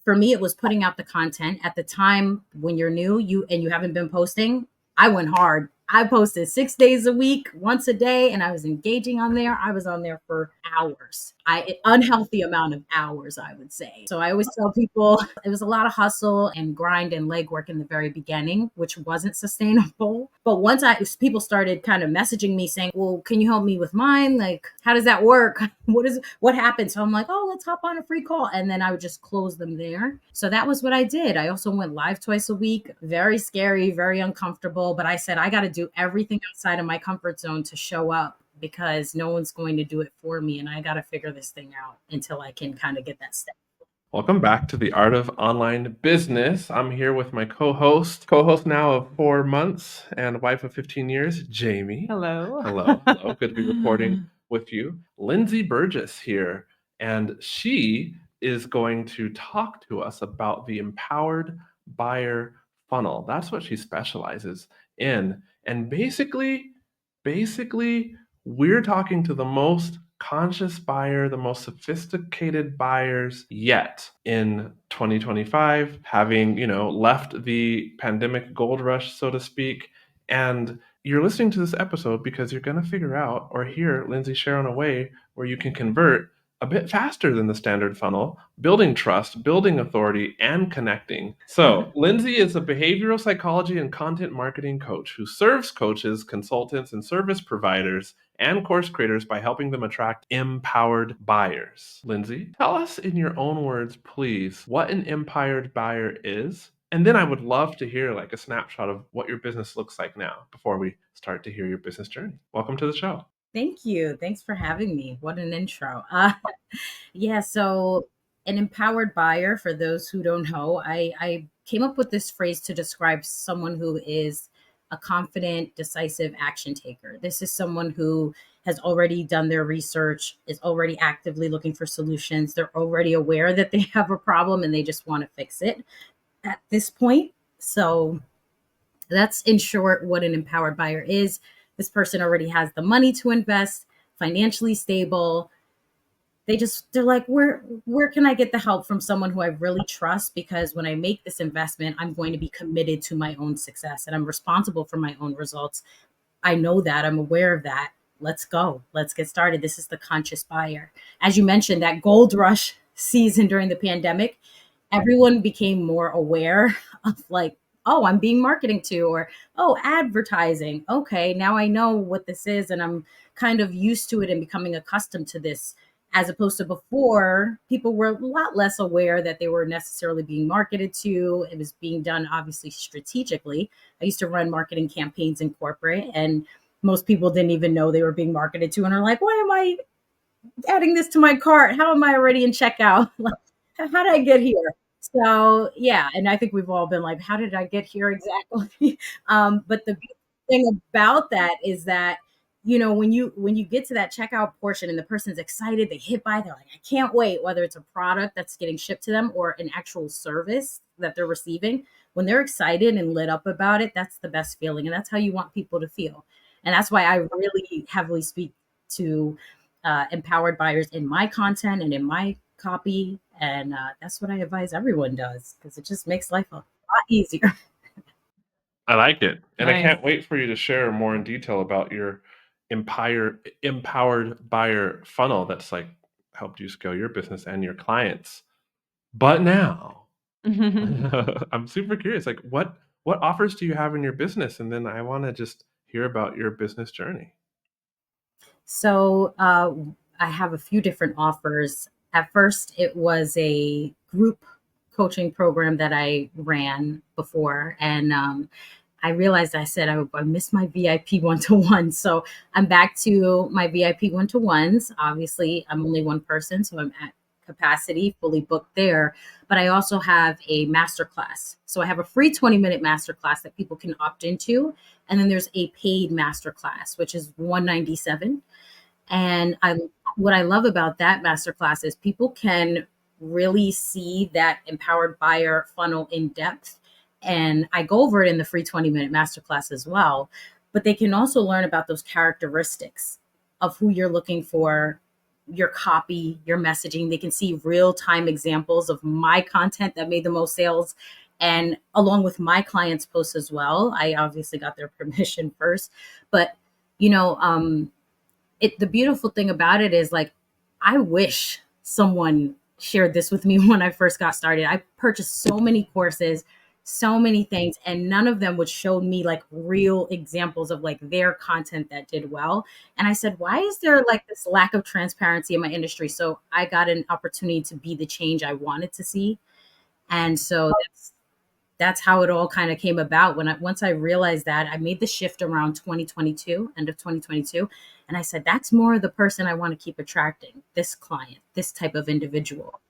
For me, it was putting out the content at the time. When you're new, you haven't been posting, I went hard. I posted 6 days a week, once a day, and I was engaging on there. I was on there for hours. Unhealthy amount of hours, I would say. So I always tell people it was a lot of hustle and grind and legwork in the very beginning, which wasn't sustainable. But once people started kind of messaging me saying, "Well, can you help me with mine? Like, how does that work? What happened?" So I'm like, "Oh, let's hop on a free call," and then I would just close them there. So that was what I did. I also went live twice a week. Very scary, very uncomfortable. But I said I got to do everything outside of my comfort zone to show up, because no one's going to do it for me, and I got to figure this thing out until I can kind of get that step. Welcome back to the Art of Online Business. I'm here with my co-host now of 4 months and wife of 15 years, Jamie. Hello. Hello. Good to be recording with you. Lindsay Burgess here, and she is going to talk to us about the empowered buyer funnel. That's what she specializes in. And basically, we're talking to the most conscious buyer, the most sophisticated buyers yet in 2025, having, left the pandemic gold rush, so to speak. And you're listening to this episode because you're going to figure out or hear Lindsay share on a way where you can convert a bit faster than the standard funnel, building trust, building authority, and connecting. So, Lindsay is a behavioral psychology and content marketing coach who serves coaches, consultants, and service providers and course creators by helping them attract empowered buyers. Lindsay, tell us in your own words, please, what an empowered buyer is. And then I would love to hear like a snapshot of what your business looks like now before we start to hear your business journey. Welcome to the show. Thank you. Thanks for having me. What an intro. Yeah, so an empowered buyer, for those who don't know, I came up with this phrase to describe someone who is a confident, decisive action taker. This is someone who has already done their research, is already actively looking for solutions. They're already aware that they have a problem and they just want to fix it at this point. So that's in short what an empowered buyer is. This person already has the money to invest, financially stable. They're like, where can I get the help from someone who I really trust? Because when I make this investment, I'm going to be committed to my own success and I'm responsible for my own results. I know that. I'm aware of that. Let's go. Let's get started. This is the conscious buyer. As you mentioned, that gold rush season during the pandemic, everyone became more aware of like, oh, I'm being marketed to, or, oh, advertising. Okay, now I know what this is and I'm kind of used to it and becoming accustomed to this, as opposed to before, people were a lot less aware that they were necessarily being marketed to. It was being done obviously strategically. I used to run marketing campaigns in corporate, and most people didn't even know they were being marketed to and are like, why am I adding this to my cart? How am I already in checkout? How did I get here? So yeah, and I think we've all been like, how did I get here exactly? But the thing about that is that, when you get to that checkout portion and the person's excited, they hit buy, they're like, I can't wait, whether it's a product that's getting shipped to them or an actual service that they're receiving. When they're excited and lit up about it, that's the best feeling. And that's how you want people to feel. And that's why I really heavily speak to empowered buyers in my content and in my copy. And that's what I advise everyone does, because it just makes life a lot easier. I like it. And Nice. I can't wait for you to share more in detail about your empowered buyer funnel that's like helped you scale your business and your clients. But now I'm super curious, like what offers do you have in your business? And then I want to just hear about your business journey. So I have a few different offers. At first, it was a group coaching program that I ran before. And I realized I said I missed my VIP one-to-one. So I'm back to my VIP one-to-ones. Obviously, I'm only one person, so I'm at capacity, fully booked there. But I also have a masterclass. So I have a free 20-minute masterclass that people can opt into. And then there's a paid masterclass, which is $197. And what I love about that masterclass is people can really see that empowered buyer funnel in depth. And I go over it in the free 20-minute masterclass as well. But they can also learn about those characteristics of who you're looking for your copy, your messaging. They can see real time examples of my content that made the most sales. And along with my clients' posts as well. I obviously got their permission first. But, you know, the beautiful thing about it is like, I wish someone shared this with me when I first got started. I purchased so many courses, so many things, and none of them would show me like real examples of like their content that did well. And I said, why is there like this lack of transparency in my industry? So I got an opportunity to be the change I wanted to see. And so that's how it all kind of came about. Once I realized that, I made the shift around 2022, end of 2022, and I said, that's more the person I want to keep attracting, this client, this type of individual.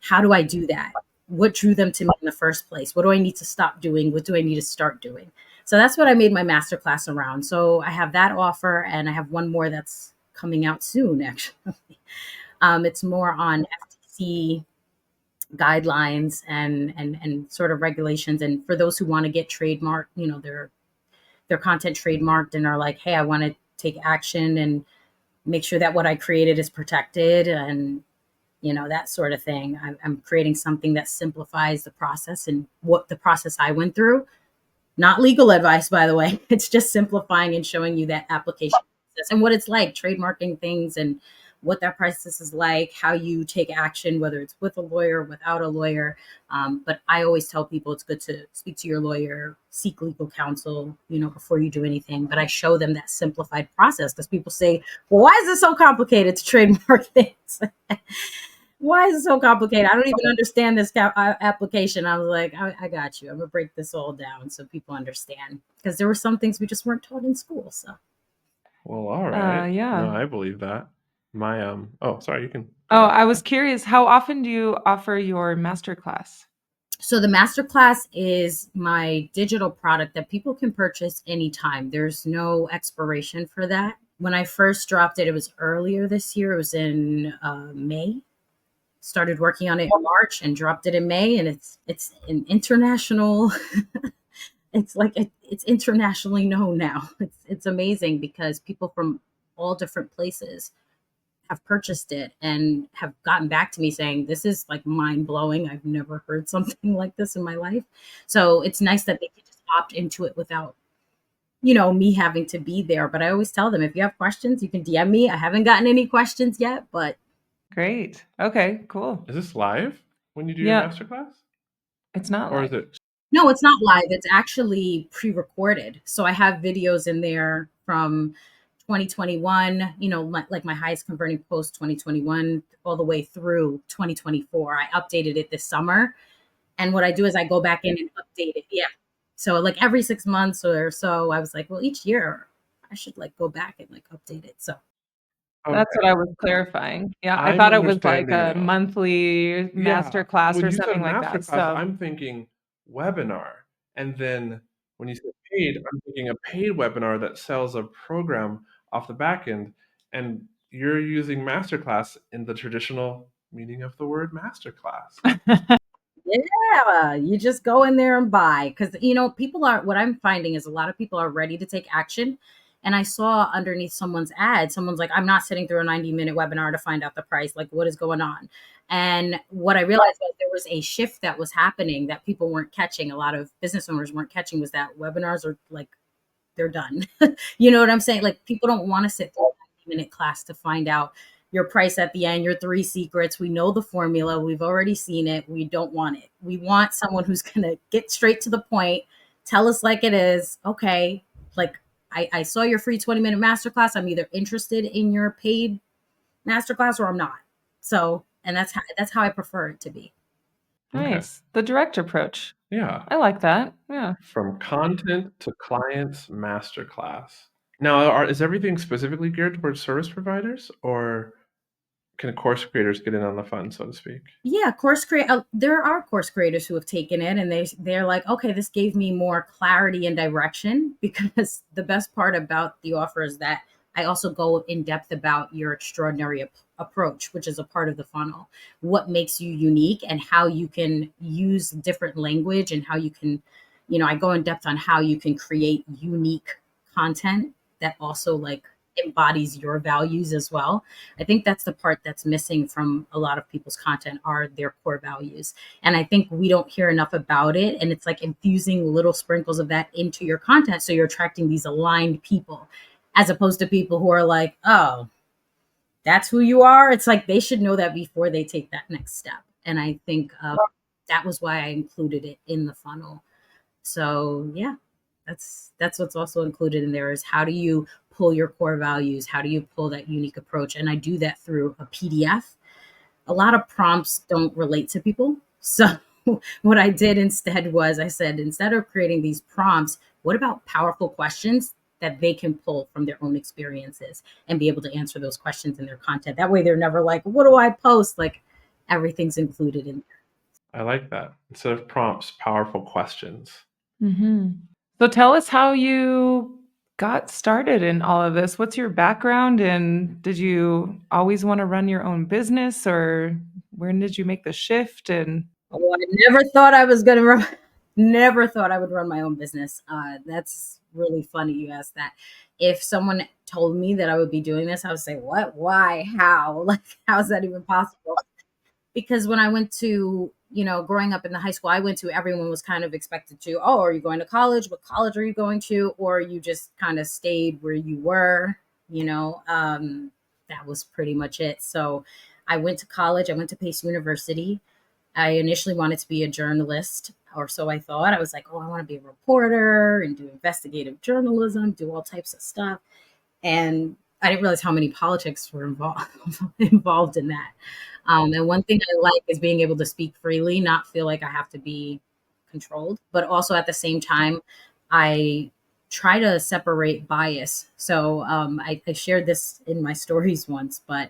How do I do that? What drew them to me in the first place? What do I need to stop doing? What do I need to start doing? So that's what I made my masterclass around. So I have that offer, and I have one more that's coming out soon, actually. It's more on FTC guidelines and sort of regulations, and for those who want to get trademark, their content trademarked and are like, hey, I want to take action and make sure that what I created is protected, and that sort of thing. I'm creating something that simplifies the process and what the process I went through. Not legal advice, by the way. It's just simplifying and showing you that application process and what it's like trademarking things, and what that process is like, how you take action, whether it's with a lawyer, without a lawyer. But I always tell people it's good to speak to your lawyer, seek legal counsel, before you do anything. But I show them that simplified process, because people say, well, why is it so complicated to trademark things? Why is it so complicated? I don't even understand this application. I was like, I got you. I'm going to break this all down so people understand. Because there were some things we just weren't taught in school. So, Well, all right. Yeah. No, I believe that. Oh, sorry, you can. Oh, I was curious, how often do you offer your masterclass? So the masterclass is my digital product that people can purchase anytime. There's no expiration for that. When I first dropped it, it was earlier this year. It was in May. Started working on it in March and dropped it in May, and it's an international. It's like it's internationally known now. It's amazing because people from all different places have purchased it and have gotten back to me saying, this is like mind blowing. I've never heard something like this in my life. So it's nice that they can just opt into it without, me having to be there. But I always tell them, if you have questions, you can DM me. I haven't gotten any questions yet, but. Great. Okay, cool. Is this live when you do Yeah. your masterclass? It's not Or live. is it? No, it's not live. It's actually pre-recorded. So I have videos in there from 2021, like my highest converting post 2021 all the way through 2024. I updated it this summer. And what I do is I go back in and update it. Yeah. So like every 6 months or so, I was like, well, each year I should like go back and like update it. So That's what I was clarifying. Yeah, I I'm thought it was like understanding a now. monthly master class When or you said something like that. masterclass, So I'm thinking webinar. And then when you said paid, I'm thinking a paid webinar that sells a program off the back end. And you're using masterclass in the traditional meaning of the word masterclass. yeah, you just go in there and buy, because what I'm finding is a lot of people are ready to take action. And I saw underneath someone's ad, someone's like, I'm not sitting through a 90-minute webinar to find out the price. Like, what is going on? And what I realized was there was a shift that was happening that people weren't catching. A lot of business owners weren't catching, was that webinars are like, they're done. You know what I'm saying? Like, people don't want to sit through a 90-minute class to find out your price at the end, your 3 secrets. We know the formula. We've already seen it. We don't want it. We want someone who's going to get straight to the point, tell us like it is. Okay, like I saw your free 20-minute masterclass. I'm either interested in your paid masterclass or I'm not. So, and that's how I prefer it to be. nice. The direct approach. Yeah. I like that. Yeah. From content to clients masterclass. Now, is everything specifically geared towards service providers, or can course creators get in on the fun, so to speak? Yeah, there are course creators who have taken it and they're like, okay, this gave me more clarity and direction, because the best part about the offer is that I also go in depth about your extraordinary approach, which is a part of the funnel. What makes you unique and how you can use different language, and how you can, I go in depth on how you can create unique content that also like embodies your values as well. I think that's the part that's missing from a lot of people's content are their core values. And I think we don't hear enough about it. And it's like infusing little sprinkles of that into your content. So you're attracting these aligned people as opposed to people who are like, oh, that's who you are. It's like they should know that before they take that next step. And I think that was why I included it in the funnel. So yeah, that's what's also included in there is how do you pull your core values? How do you pull that unique approach? And I do that through a PDF. A lot of prompts don't relate to people. So what I did instead was I said, instead of creating these prompts, what about powerful questions that they can pull from their own experiences and be able to answer those questions in their content? That way they're never like, what do I post? Like everything's included in there. I like that. Instead of prompts, powerful questions. Mm-hmm. So tell us how you got started in all of this. What's your background, and did you always want to run your own business, or when did you make the shift? And Oh, I never thought I was going to run, never thought I would run my own business. That's really funny you asked that. If someone told me that I would be doing this, I would say, what, why, how? Like, how is that even possible? Because when I went to, growing up in the high school I went to, everyone was kind of expected to, oh, are you going to college? What college are you going to? Or you just kind of stayed where you were, that was pretty much it. So I went to college. I went to Pace University. I initially wanted to be a journalist, or so I thought. I was like, oh, I want to be a reporter and do investigative journalism, do all types of stuff. And I didn't realize how many politics were involved in that. And one thing I like is being able to speak freely, not feel like I have to be controlled, but also at the same time, I try to separate bias. So I shared this in my stories once, but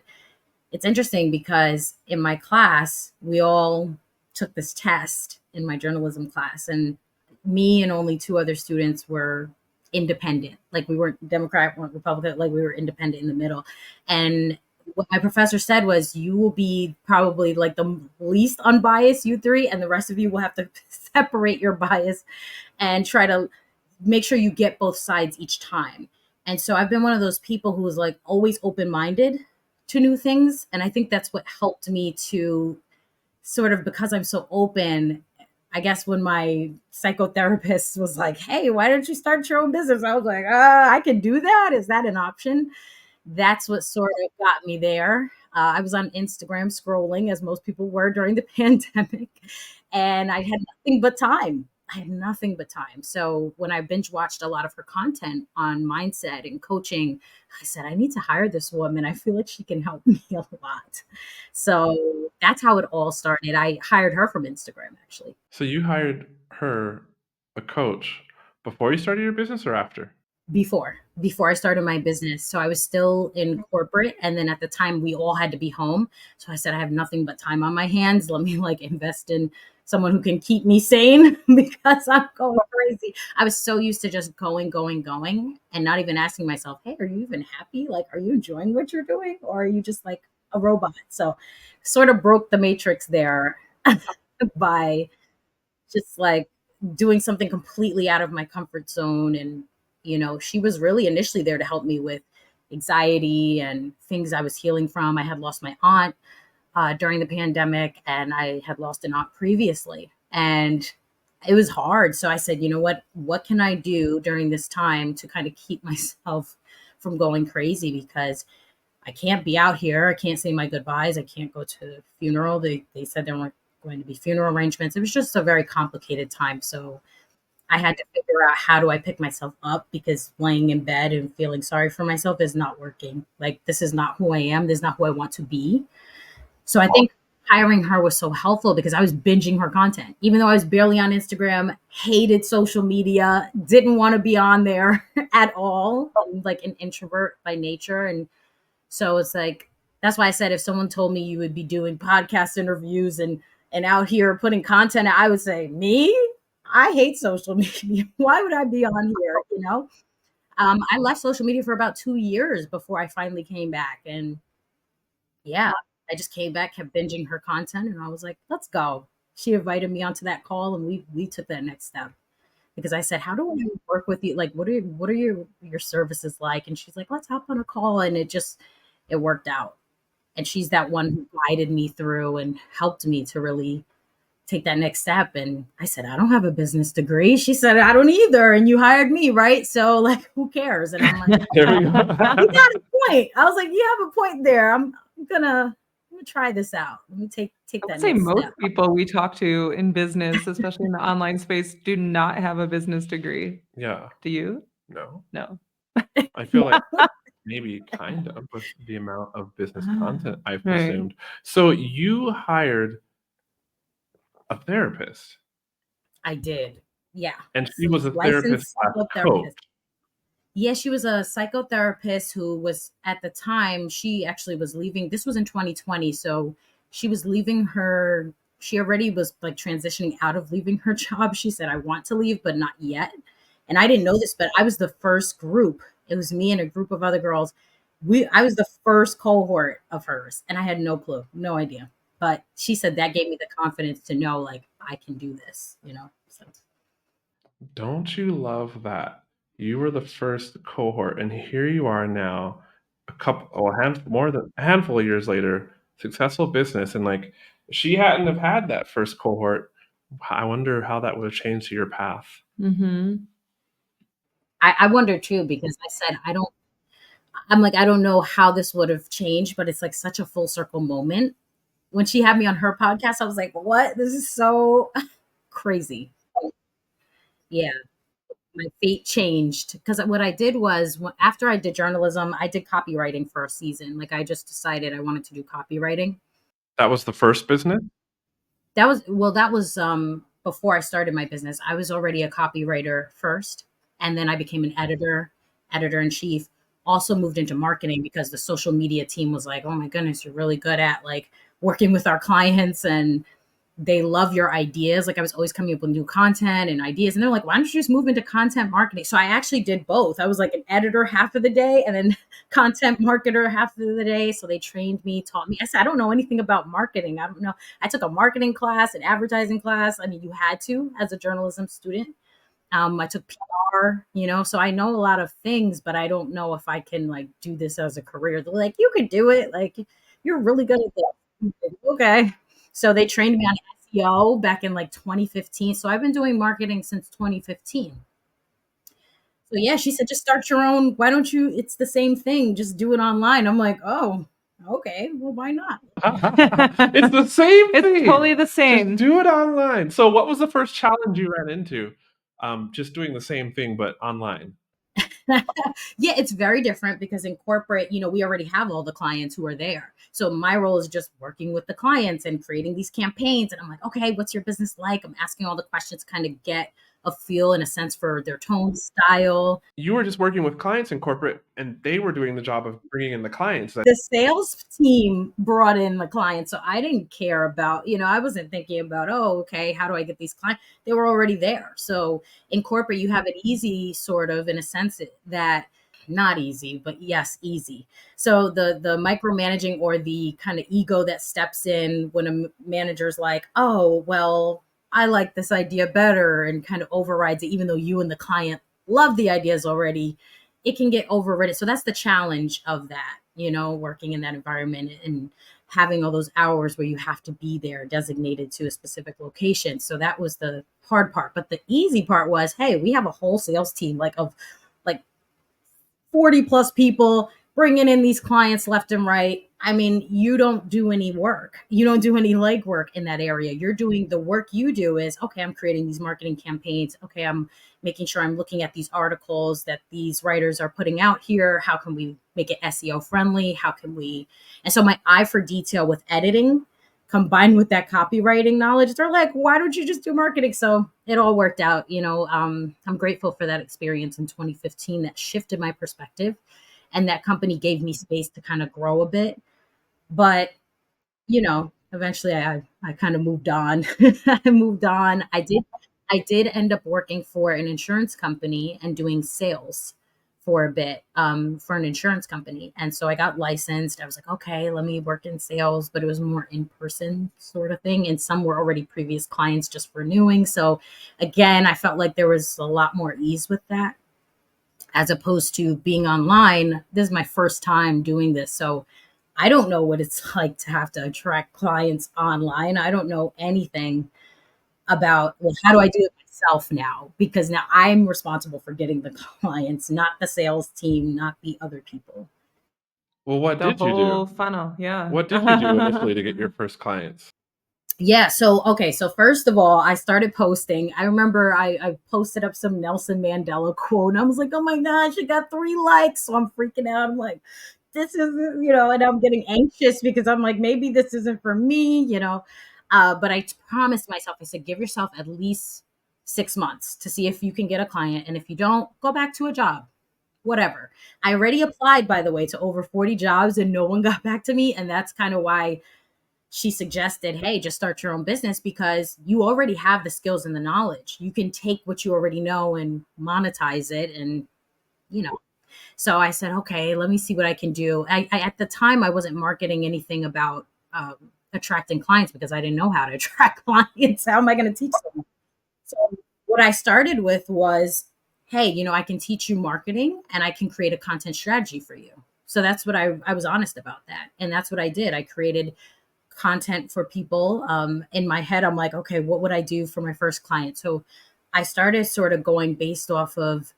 it's interesting because in my class, we all took this test in my journalism class, and me and only two other students were independent. Like we weren't Democrat, weren't Republican, like we were independent in the middle. And what my professor said was, you will be probably like the least unbiased, you three, and the rest of you will have to separate your bias and try to make sure you get both sides each time. And so I've been one of those people who was like always open minded to new things. And I think that's what helped me to sort of, because I'm so open. I guess when my psychotherapist was like, hey, why don't you start your own business? I was like, I can do that. Is that an option? That's what sort of got me there. I was on Instagram scrolling, as most people were during the pandemic, and I had nothing but time. I had nothing but time. So when I binge watched a lot of her content on mindset and coaching, I said, I need to hire this woman. I feel like she can help me a lot. So that's how it all started. I hired her from Instagram, actually. So you hired her, a coach, before you started your business or after? Before I started my business. So I was still in corporate, and then at the time we all had to be home. So I said, I have nothing but time on my hands. Let me like invest in someone who can keep me sane because I'm going crazy. I was so used to just going and not even asking myself, hey, are you even happy? Like, are you enjoying what you're doing? Or are you just like a robot? So sort of broke the matrix there by just like doing something completely out of my comfort zone. And, she was really initially there to help me with anxiety and things I was healing from. I had lost my aunt during the pandemic, and I had lost an aunt previously. And it was hard. So I said, you know what can I do during this time to kind of keep myself from going crazy? Because I can't be out here. I can't say my goodbyes. I can't go to the funeral. They said there weren't going to be funeral arrangements. It was just a very complicated time. So I had to figure out, how do I pick myself up, because laying in bed and feeling sorry for myself is not working. Like, this is not who I am. This is not who I want to be. So I think hiring her was so helpful because I was binging her content, even though I was barely on Instagram, hated social media, didn't want to be on there at all. I'm like an introvert by nature. And so it's like, that's why I said, if someone told me you would be doing podcast interviews and out here putting content, I would say, me? I hate social media. Why would I be on here? I left social media for about 2 years before I finally came back. And yeah, I just came back, kept binging her content, and I was like, let's go. She invited me onto that call, and we took that next step. because I said, "How do I work with you? Like, what are your services like?" And she's like, "Let's hop on a call." And it worked out. And she's that one who guided me through and helped me to really take that next step. And I said, "I don't have a business degree." She said, "I don't either. And you hired me, right? So like, who cares?" And I'm like, There we "You go. got a point." I was like, "You have a point there. I'm gonna try this out. Let me take I would that say next most step." people we talk to in business, especially in the online space, do not have a business degree. Yeah. Do you? No. No. I feel like maybe kind of with the amount of business content I've Right. consumed. So you hired a therapist, I did. Yeah. and she So was a therapist licensed slash psychotherapist. coach. Yeah, she was a psychotherapist who was at the time, she actually was leaving. This was in 2020. So she was leaving her, she already was like transitioning out of leaving her job. She said, "I want to leave, but not yet." And I didn't know this, but I was the first group. It was me and a group of other girls. I was the first cohort of hers, and I had no clue, no idea. But she said that gave me the confidence to know, like, I can do this. So Don't you love that? You were the first cohort, and here you are now, more than a handful of years later, successful business, and like if she hadn't have had that first cohort, I wonder how that would have changed your path. Mhm. I wonder too, because I said, I'm like, I don't know how this would have changed, but it's like such a full circle moment. When she had me on her podcast, I was like, what? This is so crazy. Yeah, my fate changed because what I did was after I did journalism, I did copywriting for a season. Like I just decided I wanted to do copywriting. That was the first business? That was before I started my business. I was already a copywriter first, and then I became an editor in chief. Also moved into marketing because the social media team was like, "Oh my goodness, you're really good at like working with our clients and they love your ideas." Like I was always coming up with new content and ideas. And they're like, "Why don't you just move into content marketing?" So I actually did both. I was like an editor half of the day and then content marketer half of the day. So they trained me, taught me. I said, "I don't know anything about marketing. I don't know." I took a marketing class, an advertising class. I mean, you had to as a journalism student. I took PR, so I know a lot of things, but I don't know if I can like do this as a career. They're like, "You could do it. Like, you're really good at this." Okay. So they trained me on SEO back in like 2015. So I've been doing marketing since 2015. So yeah, she said, "Just start your own. Why don't you? It's the same thing. Just do it online." I'm like, "Oh, okay. Well, why not?" It's the same It's thing. totally the Just same. do it online. So what was the first challenge you ran into? Just doing the same thing but online. Yeah, it's very different because in corporate, we already have all the clients who are there. So my role is just working with the clients and creating these campaigns. And I'm like, "Okay, what's your business like?" I'm asking all the questions, kind of get a feel and a sense for their tone, style. You were just working with clients in corporate, and they were doing the job of bringing in the clients. The sales team brought in the clients. So I didn't care about, I wasn't thinking about, "Oh, okay, how do I get these clients?" They were already there. So in corporate, you have it easy, sort of, in a sense that not easy, but yes, easy. So the micromanaging or the kind of ego that steps in when manager's like, "Oh, well, I like this idea better," and kind of overrides it, even though you and the client love the ideas already, it can get overridden. So that's the challenge of that, working in that environment and having all those hours where you have to be there designated to a specific location. So that was the hard part. But the easy part was, hey, we have a whole sales team of like 40 plus people bringing in these clients left and right. I mean, you don't do any work. You don't do any legwork in that area. You're doing the work you do is, okay, I'm creating these marketing campaigns. Okay, I'm making sure I'm looking at these articles that these writers are putting out here. How can we make it SEO friendly? How can we? And so my eye for detail with editing combined with that copywriting knowledge, they're like, "Why don't you just do marketing?" So it all worked out. I'm grateful for that experience in 2015 that shifted my perspective, and that company gave me space to kind of grow a bit. But eventually I kind of moved on. I moved on. I did end up working for an insurance company and doing sales for a bit for an insurance company. And so I got licensed. I was like, okay, let me work in sales, but it was more in person sort of thing. And some were already previous clients just renewing. So again, I felt like there was a lot more ease with that as opposed to being online. This is my first time doing this. So I don't know what it's like to have to attract clients online. I don't know anything about, well, how do I do it myself now? Because now I'm responsible for getting the clients, not the sales team, not the other people. Well, what The did you whole do? funnel, yeah. What did you do initially to get your first clients? Yeah. So, okay. So, first of all, I started posting. I remember I posted up some Nelson Mandela quote, and I was like, oh my gosh, I got 3 likes. So, I'm freaking out. I'm like, this isn't, and I'm getting anxious because I'm like, maybe this isn't for me. But I promised myself, I said, give yourself at least 6 months to see if you can get a client. And if you don't, go back to a job, whatever. I already applied, by the way, to over 40 jobs and no one got back to me. And that's kind of why she suggested, hey, just start your own business because you already have the skills and the knowledge. You can take what you already know and monetize it. And, you know, so I said, okay, let me see what I can do. I at the time, I wasn't marketing anything about attracting clients because I didn't know how to attract clients. How am I going to teach them? So what I started with was, hey, I can teach you marketing and I can create a content strategy for you. So that's what I was honest about that. And that's what I did. I created content for people. In my head, I'm like, okay, what would I do for my first client? So I started sort of going based off of,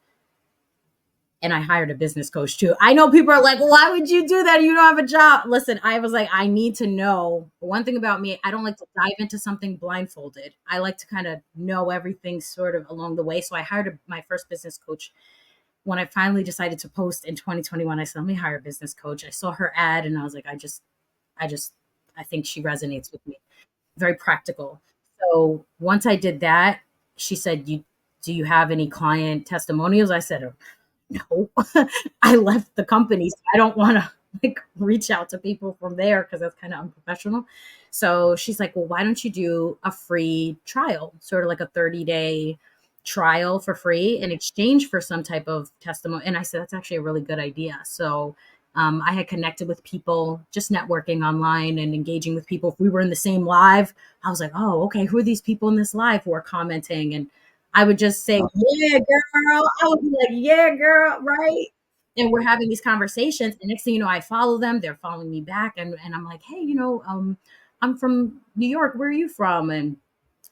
and I hired a business coach too. I know people are like, why would you do that? You don't have a job. Listen, I was like, I need to know. One thing about me, I don't like to dive into something blindfolded. I like to kind of know everything sort of along the way. So I hired my first business coach. When I finally decided to post in 2021, I said, let me hire a business coach. I saw her ad and I was like, I think she resonates with me. Very practical. So once I did that, she said, do you have any client testimonials? I said, no. I left the company. So I don't want to reach out to people from there because that's kind of unprofessional. So she's like, well, why don't you do a free trial, sort of like a 30-day trial for free in exchange for some type of testimony? And I said, that's actually a really good idea. So I had connected with people, just networking online and engaging with people. If we were in the same live, I was like, oh, okay, who are these people in this live who are commenting? And I would just say, yeah, girl. I would be like, yeah, girl, right? And we're having these conversations. And next thing you know, I follow them. They're following me back. And I'm like, hey, I'm from New York. Where are you from? And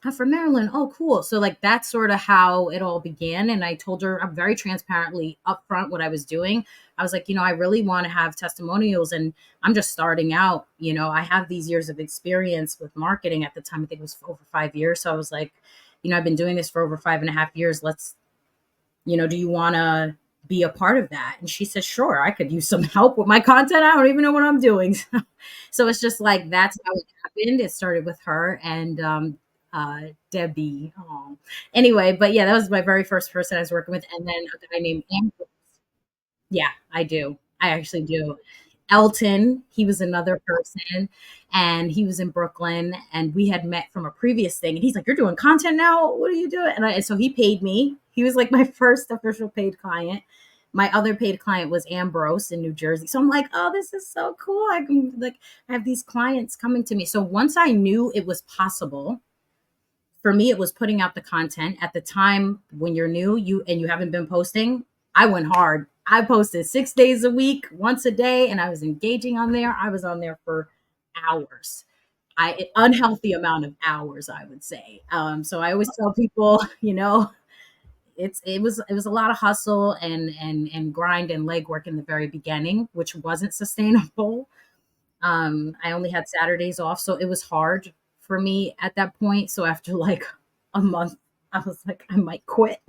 I'm from Maryland. Oh, cool. So that's sort of how it all began. And I told her I'm very transparently upfront what I was doing. I was like, I really want to have testimonials and I'm just starting out. I have these years of experience with marketing. At the time, I think it was over 5 years. So I was like, I've been doing this for over 5.5 years. Let's, do you want to be a part of that? And she says, sure, I could use some help with my content. I don't even know what I'm doing. So it's just like, that's how it happened. It started with her and, Debbie. Oh. Anyway, but yeah, that was my very first person I was working with. And then a guy named Amber. Yeah, I do. I actually do. Elton, he was another person, and he was in Brooklyn, and we had met from a previous thing. And he's like, "You're doing content now? What are you doing?" And so he paid me. He was like my first official paid client. My other paid client was Ambrose in New Jersey. So I'm like, "Oh, this is so cool! I have these clients coming to me." So once I knew it was possible, for me, it was putting out the content. At the time when you're new, you haven't been posting, I went hard. I posted 6 days a week, once a day, and I was engaging on there. I was on there for hours. Unhealthy amount of hours, I would say. So I always tell people, it was a lot of hustle and grind and legwork in the very beginning, which wasn't sustainable. I only had Saturdays off, so it was hard for me at that point. So after like a month, I was like, I might quit.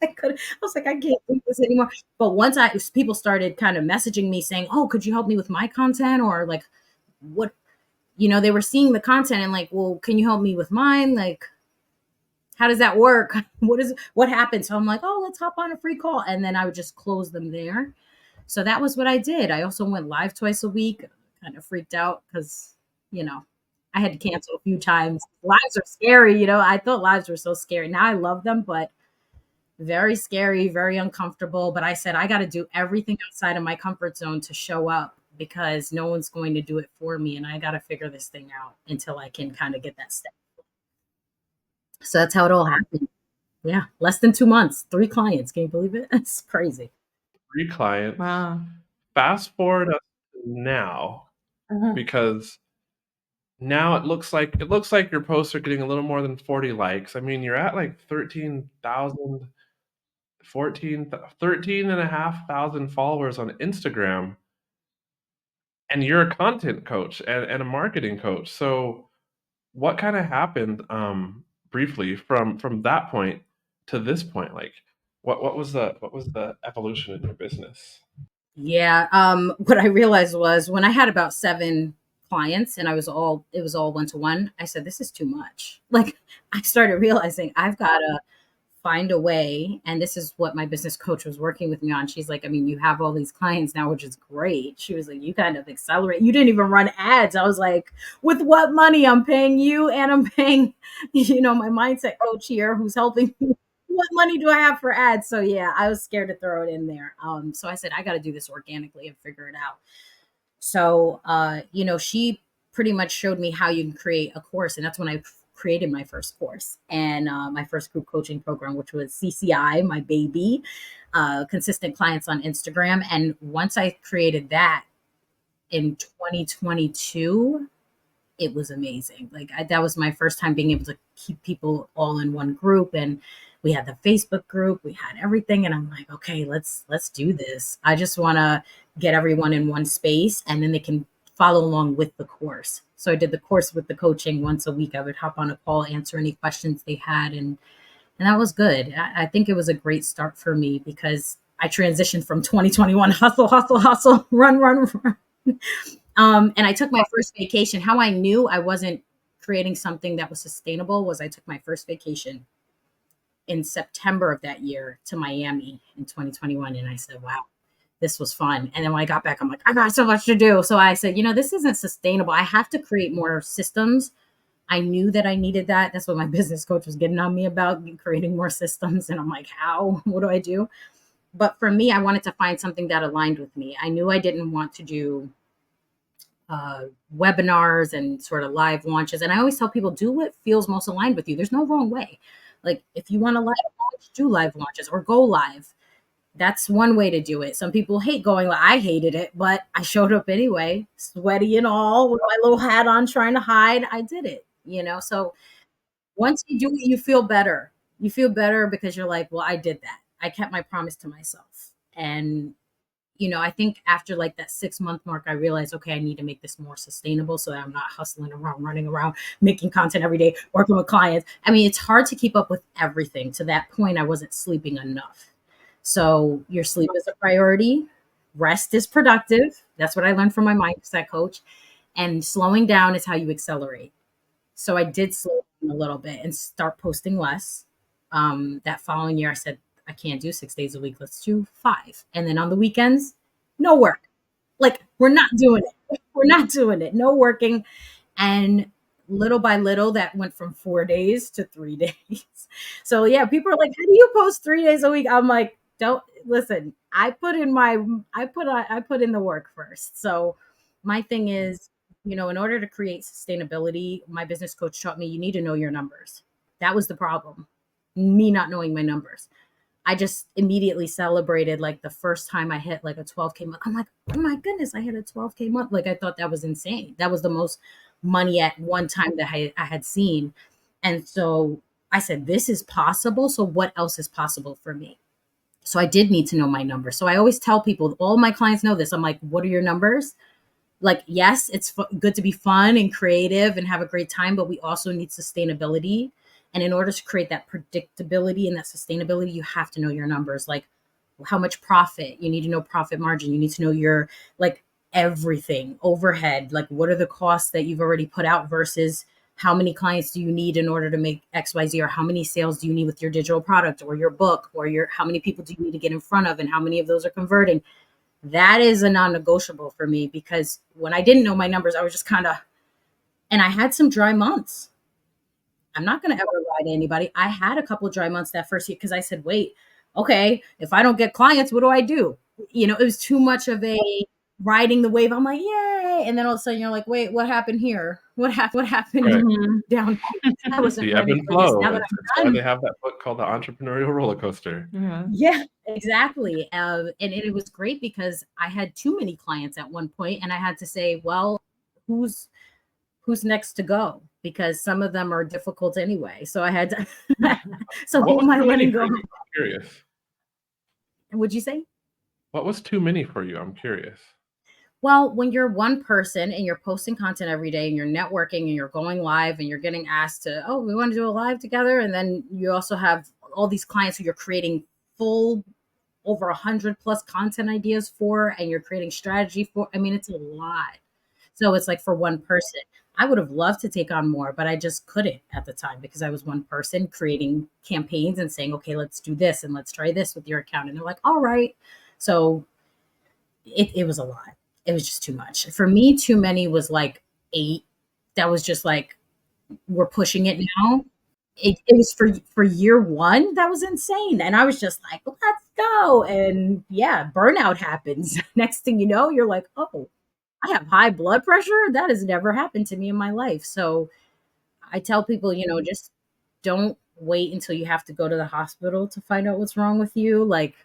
I was like, I can't do this anymore. But once people started kind of messaging me saying, "Oh, could you help me with my content?" Or like, what, they were seeing the content and like, "Well, can you help me with mine? Like, how does that work? What happens?" So I'm like, "Oh, let's hop on a free call," and then I would just close them there. So that was what I did. I also went live twice a week. Kind of freaked out because, I had to cancel a few times. Lives are scary. I thought lives were so scary. Now I love them, but very scary, very uncomfortable. But I said, I got to do everything outside of my comfort zone to show up because no one's going to do it for me. And I got to figure this thing out until I can kind of get that step. So that's how it all happened. Yeah. Less than 2 months, 3 clients. Can you believe it? It's crazy. 3 clients. Wow. Fast forward us to now, because now it looks like your posts are getting a little more than 40 likes. I mean, you're at like 13,000, 13,500 followers on Instagram, and you're a content coach and a marketing coach. So what kind of happened, briefly from that point to this point? Like, what was the evolution in your business? Yeah. What I realized was when I had about 7 clients and it was all one to one, I said, this is too much. Like, I started realizing I've got to find a way. And this is what my business coach was working with me on. She's like, I mean, you have all these clients now, which is great. She was like, you kind of accelerate. You didn't even run ads. I was like, with what money? I'm paying you and I'm paying, my mindset coach here who's helping me. What money do I have for ads? So yeah, I was scared to throw it in there. So I said, I got to do this organically and figure it out. So, she pretty much showed me how you can create a course. And that's when I created my first course and my first group coaching program, which was CCI, my baby, consistent clients on Instagram. And once I created that in 2022, it was amazing. Like that was my first time being able to keep people all in one group. And we had the Facebook group, we had everything. And I'm like, okay, let's do this. I just want to get everyone in one space and then they can follow along with the course. So I did the course with the coaching once a week. I would hop on a call, answer any questions they had. And that was good. I think it was a great start for me because I transitioned from 2021 hustle, run. And I took my first vacation. How I knew I wasn't creating something that was sustainable was I took my first vacation in September of that year to Miami in 2021. And I said, wow, this was fun. And then when I got back, I'm like, I got so much to do. So I said, this isn't sustainable. I have to create more systems. I knew that I needed that. That's what my business coach was getting on me about, creating more systems. And I'm like, how? What do I do? But for me, I wanted to find something that aligned with me. I knew I didn't want to do webinars and sort of live launches. And I always tell people, do what feels most aligned with you. There's no wrong way. Like if you want to live launch, do live launches or go live. That's one way to do it. Some people hate going live. I hated it, but I showed up anyway, sweaty and all with my little hat on, trying to hide. I did it, So once you do it, you feel better. You feel better because you're like, well, I did that. I kept my promise to myself. And I think after like that 6-month mark, I realized, okay, I need to make this more sustainable so that I'm not hustling around, running around, making content every day, working with clients. I mean, it's hard to keep up with everything. To that point, I wasn't sleeping enough. So your sleep is a priority. Rest is productive. That's what I learned from my mindset coach. And slowing down is how you accelerate. So I did slow down a little bit and start posting less. That following year, I said, I can't do 6 days a week. Let's do 5. And then on the weekends, no work. Like we're not doing it. We're not doing it. No working. And little by little, that went from 4 days to 3 days. So yeah, people are like, how do you post 3 days a week? I'm like, don't listen. I put in the work first. So my thing is, in order to create sustainability, my business coach taught me you need to know your numbers. That was the problem. Me not knowing my numbers. I just immediately celebrated like the first time I hit like a 12K month. I'm like, oh my goodness, I hit a 12K month. Like I thought that was insane. That was the most money at one time that I had seen. And so I said, this is possible. So what else is possible for me? So I did need to know my numbers. So I always tell people, all my clients know this. I'm like, what are your numbers? Like, yes, it's good to be fun and creative and have a great time, but we also need sustainability. And in order to create that predictability and that sustainability, you have to know your numbers, like how much profit, you need to know profit margin. You need to know your like everything, overhead, like what are the costs that you've already put out versus how many clients do you need in order to make XYZ, or how many sales do you need with your digital product or your book, or how many people do you need to get in front of and how many of those are converting. That is a non-negotiable for me because when I didn't know my numbers, I was just and I had some dry months. I'm not going to ever lie to anybody. I had a couple of dry months that first year because I said, wait, okay, if I don't get clients, what do I do? It was too much of a riding the wave. I'm like, yay. And then all of a sudden you're like, wait, what happened here? What happened Right. down here? I wasn't The ebb ready and for this. flow. Now that It's I'm why done. they have that book called The Entrepreneurial Roller Coaster. Yeah. Yeah, exactly. And it was great because I had too many clients at one point, and I had to say, well, who's next to go? Because some of them are difficult anyway. So I had to. So What who was am I too many letting for go? you? I'm curious. Would you say? What was too many for you? I'm curious. Well, when you're one person and you're posting content every day and you're networking and you're going live and you're getting asked to, oh, we want to do a live together. And then you also have all these clients who you're creating full over 100+ content ideas for, and you're creating strategy for. I mean, it's a lot. So it's like for one person. I would have loved to take on more, but I just couldn't at the time because I was one person creating campaigns and saying, okay, let's do this and let's try this with your account. And they're like, all right. So it was a lot. It was just too much. For me, too many was like 8. That was just like, we're pushing it now. It was for year one. That was insane. And I was just like, let's go. And yeah, burnout happens. Next thing you know, you're like, oh, I have high blood pressure. That has never happened to me in my life. So I tell people, just don't wait until you have to go to the hospital to find out what's wrong with you. Like,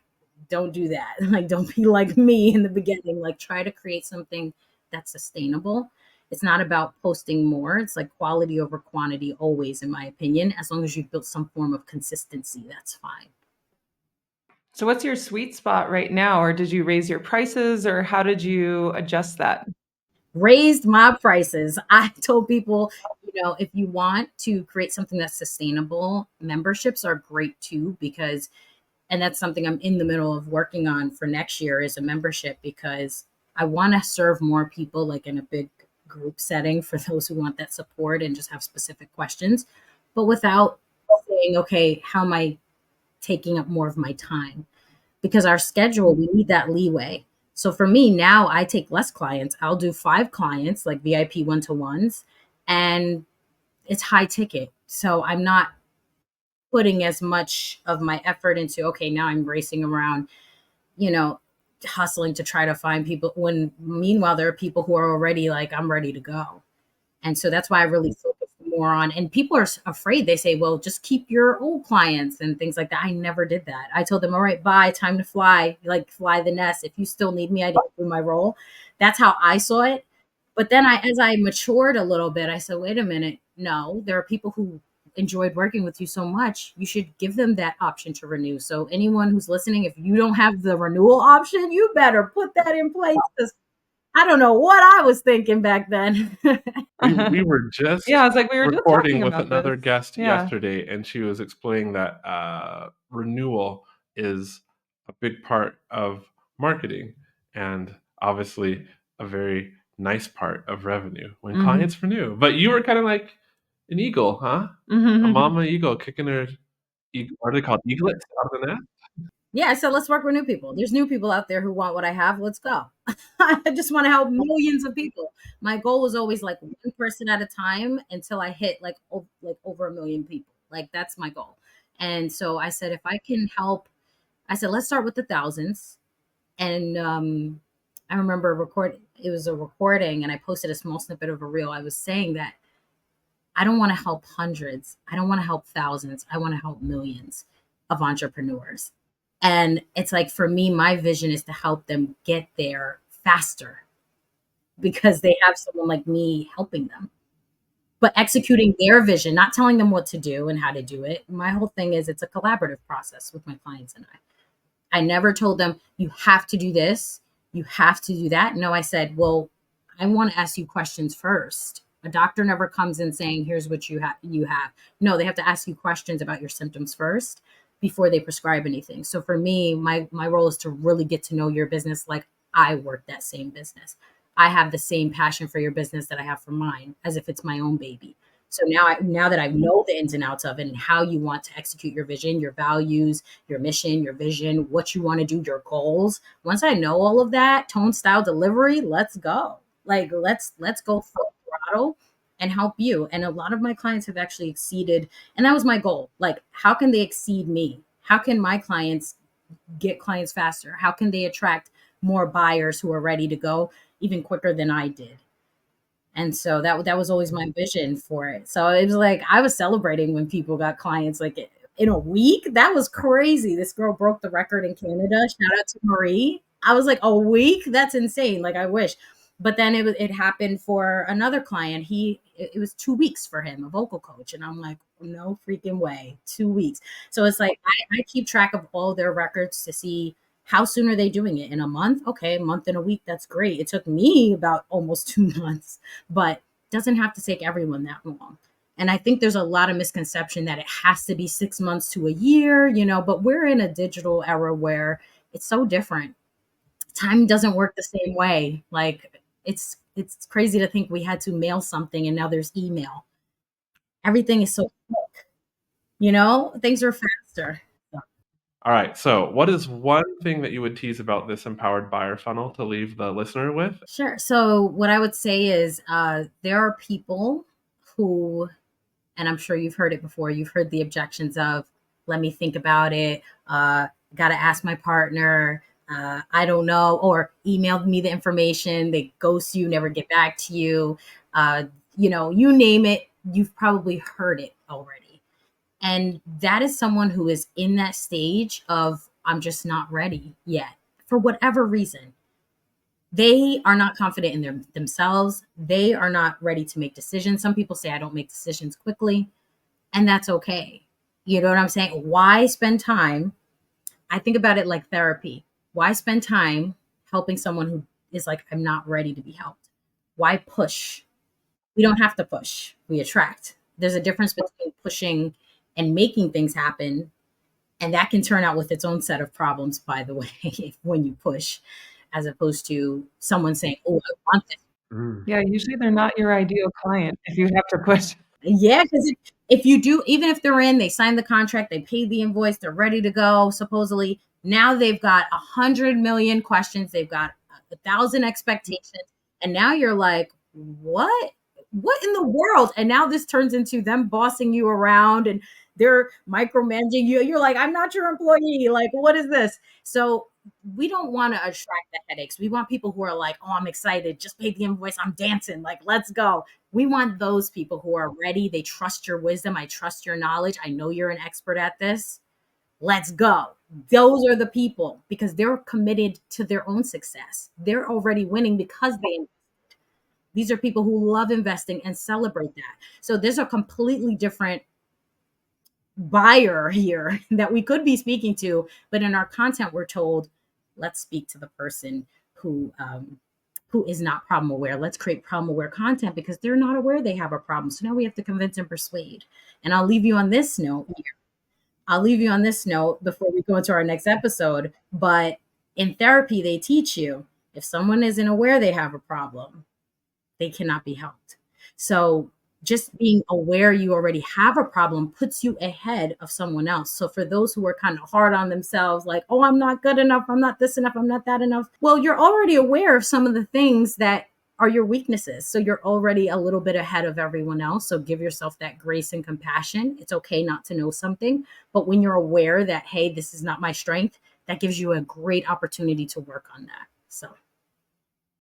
don't do that. Like, don't be like me in the beginning. Like, try to create something that's sustainable. It's not about posting more. It's like quality over quantity, always, in my opinion. As long as you've built some form of consistency, that's fine. So what's your sweet spot right now? Or did you raise your prices or how did you adjust that? Raised my prices. I told people, if you want to create something that's sustainable, memberships are great too, because, and that's something I'm in the middle of working on for next year, is a membership, because I want to serve more people, like in a big group setting, for those who want that support and just have specific questions, but without saying, okay, how am I taking up more of my time? Because our schedule, we need that leeway. So for me now, I take less clients. I'll do 5 clients, like VIP one-to-ones, and it's high ticket. So I'm not putting as much of my effort into, okay, now I'm racing around, you know, hustling to try to find people, when meanwhile there are people who are already like, I'm ready to go. And so that's why I really focus more on, and people are afraid. They say, well, just keep your old clients and things like that. I never did that. I told them, all right, bye, time to fly, like fly the nest. If you still need me, I didn't do my role. That's how I saw it. But then as I matured a little bit, I said, wait a minute. No, there are people who enjoyed working with you so much. You should give them that option to renew. So anyone who's listening, if you don't have the renewal option, you better put that in place. 'Cause I don't know what I was thinking back then. We were Yeah, just I was like, we were just recording talking with about this. another guest Yeah. yesterday, and she was explaining that renewal is a big part of marketing, and obviously a very nice part of revenue when Mhm. clients renew. But you were kind of like an eagle, huh? A Mhm. mama eagle kicking her, what are they called? Eaglets out of the nest? Yeah, I said, let's work with new people. There's new people out there who want what I have. Let's go. I just want to help millions of people. My goal was always like one person at a time until I hit like over a million people. Like that's my goal. And so I said, if I can help, I said, let's start with the thousands. And I remember it was a recording, and I posted a small snippet of a reel. I was saying that I don't want to help hundreds. I don't want to help thousands. I want to help millions of entrepreneurs. And it's like, for me, my vision is to help them get there faster because they have someone like me helping them, but executing their vision, not telling them what to do and how to do it. My whole thing is, it's a collaborative process with my clients and I never told them, you have to do this, you have to do that. No, I said, well, I want to ask you questions first. A doctor never comes in saying, here's what you have. No, they have to ask you questions about your symptoms first before they prescribe anything. So for me, my role is to really get to know your business like I work that same business. I have the same passion for your business that I have for mine, as if it's my own baby. So now that I know the ins and outs of it and how you want to execute your vision, your values, your mission, your vision, what you want to do, your goals. Once I know all of that, tone, style, delivery, let's go. Like let's go full throttle and help you. And a lot of my clients have actually exceeded, and that was my goal. Like, how can they exceed me? How can my clients get clients faster? How can they attract more buyers who are ready to go even quicker than I did? And so that was always my vision for it. So it was like I was celebrating when people got clients like in a week. That was crazy. This girl broke the record in Canada. Shout out to Marie. I was like, a week? That's insane. Like I wish. But then it happened for another client. It was 2 weeks for him, a vocal coach. And I'm like, no freaking way. 2 weeks. So it's like I keep track of all their records to see how soon are they doing it? In a month? Okay, a month and a week. That's great. It took me about almost 2 months, but doesn't have to take everyone that long. And I think there's a lot of misconception that it has to be 6 months to a year, but we're in a digital era where it's so different. Time doesn't work the same way. Like it's crazy to think we had to mail something and now there's email. Everything is so quick, things are faster. All right. So, what is one thing that you would tease about this empowered buyer funnel to leave the listener with? Sure. So, what I would say is there are people who, and I'm sure you've heard it before, you've heard the objections of, let me think about it, got to ask my partner, I don't know, or emailed me the information, they ghost you, never get back to you. You name it, you've probably heard it already. And that is someone who is in that stage of, I'm just not ready yet for whatever reason. They are not confident in themselves. They are not ready to make decisions. Some people say, I don't make decisions quickly, and that's okay. You know what I'm saying? Why spend time? I think about it like therapy. Why spend time helping someone who is like, I'm not ready to be helped? Why push? We don't have to push. We attract. There's a difference between pushing and making things happen. And that can turn out with its own set of problems, by the way, when you push, as opposed to someone saying, oh, I want this. Mm. Yeah, usually they're not your ideal client if you have to push. Yeah, because if you do, even if they're in, they signed the contract, they paid the invoice, they're ready to go, supposedly. Now they've got 100 million questions, they've got 1,000 expectations. And now you're like, what? What in the world? And now this turns into them bossing you around and they're micromanaging you. You're like, I'm not your employee. Like, what is this? So we don't want to attract the headaches. We want people who are like, oh, I'm excited. Just pay the invoice. I'm dancing. Like, let's go. We want those people who are ready. They trust your wisdom. I trust your knowledge. I know you're an expert at this. Let's go. Those are the people because they're committed to their own success. They're already winning because they. These are people who love investing and celebrate that. So there's a completely different buyer here that we could be speaking to, but in our content, we're told, let's speak to the person who is not problem aware. Let's create problem aware content because they're not aware they have a problem. So now we have to convince and persuade. And I'll leave you on this note here. I'll leave you on this note before we go into our next episode. But in therapy, they teach you if someone isn't aware they have a problem, they cannot be helped. So just being aware you already have a problem puts you ahead of someone else. So for those who are kind of hard on themselves, like, oh, I'm not good enough, I'm not this enough, I'm not that enough. Well, you're already aware of some of the things that are your weaknesses. So you're already a little bit ahead of everyone else. So give yourself that grace and compassion. It's okay not to know something, but when you're aware that, hey, this is not my strength, that gives you a great opportunity to work on that. So